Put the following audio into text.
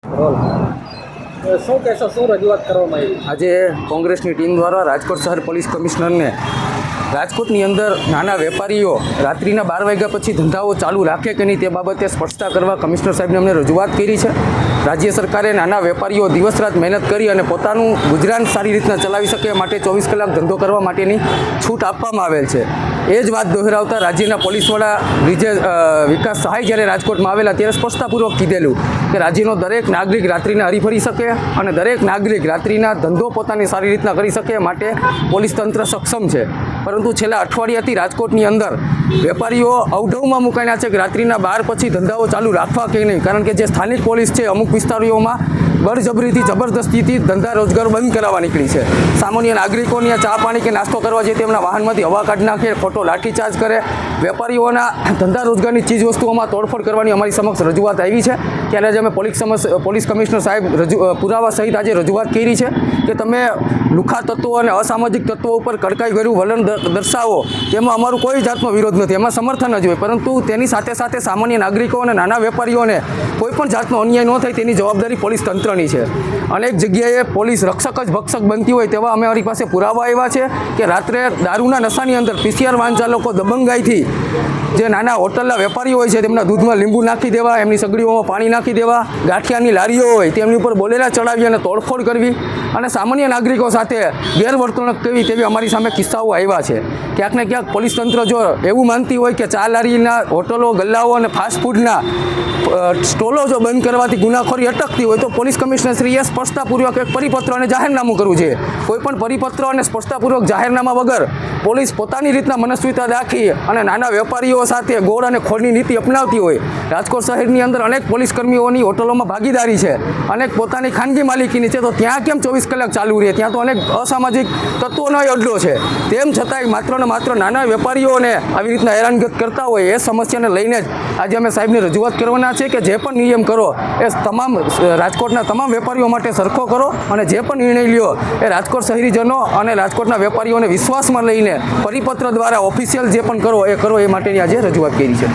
Role શું કહેશો, શું રજૂઆત કરવામાં આવી? આજે કોંગ્રેસની ટીમ દ્વારા રાજકોટ શહેર પોલીસ કમિશનરને રાજકોટની અંદર નાના વેપારીઓ રાત્રિના 12 વાગ્યા પછી ધંધાઓ ચાલુ રાખે કે નહીં તે બાબતે સ્પષ્ટતા કરવા કમિશનર સાહેબને અમને રજૂઆત કરી છે. રાજ્ય સરકારે નાના વેપારીઓ દિવસ રાત મહેનત કરી અને પોતાનું ગુજરાન સારી રીતના ચલાવી શકે માટે 24 કલાક ધંધો કરવા માટેની છૂટ આપવામાં આવેલ છે. એ જ વાત દોહરાવતા રાજ્યના પોલીસ વડા વિકાસ સહાય જ્યારે રાજકોટમાં આવેલા ત્યારે સ્પષ્ટતાપૂર્વક કીધેલું કે રાજ્યનો દરેક નાગરિક રાત્રિના હરીફરી શકે અને દરેક નાગરિક રાત્રિના ધંધો પોતાની સારી રીતના કરી શકે માટે પોલીસ તંત્ર સક્ષમ છે. પરંતુ છેલ્લા અઠવાડિયાથી રાજકોટની અંદર વેપારીઓ અવઢવમાં મુકાયા છે કે રાત્રિના 12 પછી ધંધાઓ ચાલુ રાખવા કે નહીં, કારણ કે જે સ્થાનિક પોલીસ છે અમુક વિસ્તારોમાં બળજબરીથી જબરદસ્તીથી ધંધા રોજગાર બંધ કરાવવા નીકળી છે. સામાન્ય નાગરિકોને ચા પાણી કે નાસ્તો કરવા જઈએ તેમના વાહનમાંથી હવા કાઢી નાખે, ખોટો લાઠીચાર્જ કરે, વેપારીઓના ધંધા રોજગારની ચીજ વસ્તુઓમાં તોડફોડ કરવાની અમારી સમક્ષ રજૂઆત આવી છે. ત્યારે આજે અમે પોલીસ કમિશનર સાહેબ પુરાવા સહિત આજે રજૂઆત કરી છે કે તમે લુખા તત્વો અને અસામાજિક તત્વો ઉપર કડકાઈભર્યું વલણ દર્શાવો, તેમાં અમારું કોઈ જાતનો વિરોધ નથી, એમાં સમર્થન જ હોય, પરંતુ તેની સાથે સાથે સામાન્ય નાગરિકો અને નાના વેપારીઓને કોઈ પણ જાતનો અન્યાય ન થાય તેની જવાબદારી પોલીસ તંત્રની છે. અનેક જગ્યાએ પોલીસ રક્ષક જ ભક્ષક બનતી હોય તેવા અમારી પાસે પુરાવા આવ્યા છે કે રાત્રે દારૂના નશાની અંદર PCR વાહન ચાલકો દબંગાઈથી જે નાના હોટલના વેપારીઓ હોય છે તેમના દૂધમાં લીંબુ નાખી દેવા, એમની સગડીઓમાં પાણી નાખી દેવા, ગાંઠિયાની લારીઓ હોય તેમની ઉપર બોલેલા ચડાવી અને તોડફોડ કરવી અને સામાન્ય નાગરિકો સાથે ગેરવર્તણૂક કરવી તેવી અમારી સામે કિસ્સાઓ આવ્યા છે. ક્યાંક ને ક્યાંક પોલીસ તંત્ર જો એવું માનતી હોય કે ચા લારીના હોટલો, ગલ્લાઓ અને ફાસ્ટ ફૂડના સ્ટોલો જો બંધ કરવાથી ગુનાખોરી અટકતી હોય તો પોલીસ કમિશનરશ્રીએ સ્પષ્ટતાપૂર્વક એક પરિપત્ર અને જાહેરનામું કરવું છે. કોઈપણ પરિપત્ર અને સ્પષ્ટતાપૂર્વક જાહેરનામા વગર પોલીસ પોતાની રીતના મનસ્વીતા દાખી અને નાના વેપારીઓ સાથે ગોળ અને ખોળની નીતિ અપનાવતી હોય. રાજકોટ શહેરની અંદર અનેક પોલીસ કર્મીઓની હોટલોમાં ભાગીદારી છે, અનેક પોતાની ખાનગી માલિકીની છે, તો ત્યાં કેમ 24 કલાક ચાલુ રહે? ત્યાં તો અનેક અસામાજિક તત્વોનો અડ્ડો છે. તેમ છતાંય માત્ર ને માત્ર નાના વેપારીઓને આવી રીતના હેરાનગત કરતા હોય એ સમસ્યાને લઈને જ આજે અમે સાહેબની રજૂઆત કરવાના છે કે જે પણ નિયમ કરો એ તમામ રાજકોટના તમામ વેપારીઓ માટે સરખો કરો અને જે પણ નિર્ણય લ્યો એ રાજકોટ શહેરીજનો અને રાજકોટના વેપારીઓને વિશ્વાસમાં લઈને પરિપત્ર દ્વારા ઓફિશિયલ જે પણ કરો એ માટેની આજે રજૂઆત કરી છે.